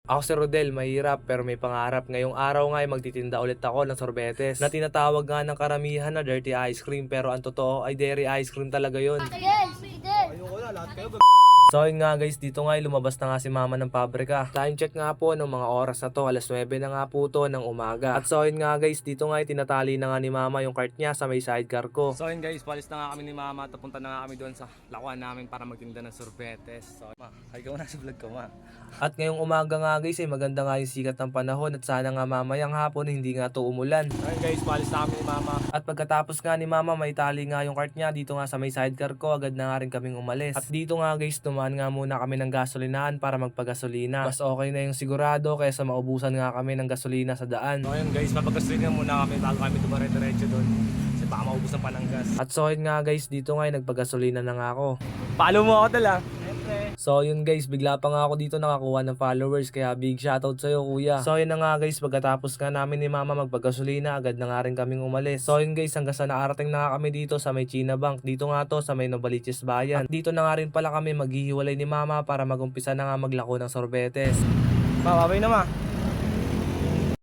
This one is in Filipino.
Ako si Rodel, mahirap pero may pangarap. Ngayong araw nga ay magtitinda ulit ako ng sorbetes na tinatawag nga ng karamihan na dirty ice cream, pero ang totoo ay dairy ice cream talaga yon. So yun nga guys, dito nga ay lumabas na nga si mama ng pabrika. Time check nga po ng mga oras na to, alas 9 na nga po to ng umaga. At so yun nga guys, dito nga ay tinatali na nga ni mama yung cart niya sa may sidecar ko. So yun guys, palis na nga kami ni mama at papunta na nga kami doon sa lakuan namin para magtinda ng sorbetes. So ma, ay ka muna sa vlog ko ma. At ngayong umaga nga guys ay maganda nga yung sikat ng panahon at sana nga mamayang hapon hindi nga to umulan. So yun guys, palis na kami ni mama. At pagkatapos nga ni mama may tali nga yung cart niya dito nga sa may sidecar ko, agad na nga rin kaming umalis. At dito nga guys, tumaan nga muna kami ng gasolinahan para magpagasolina. Mas okay na yung sigurado kaysa maubusan nga kami ng gasolina sa daan. So yun guys, papagasolina muna kami bago kami dumare-diretso doon. Kasi baka maubos ng pananggas. At so yun nga guys, dito nga ay nagpagasolina na nga ako. Follow mo ako tala. So yun guys, bigla pa nga ako dito nakakuha ng followers, kaya big shoutout sa'yo kuya. So yun na nga guys, pagkatapos nga namin ni mama magpagasolina, agad na nga rin kaming umalis. So yun guys, hanggang sa nakarating na nga kami dito sa may China Bank. Dito nga to sa may Novaliches Bayan. At dito na nga rin pala kami maghihiwalay ni mama para magumpisa na nga maglako ng sorbetes. Ma, babay na ma.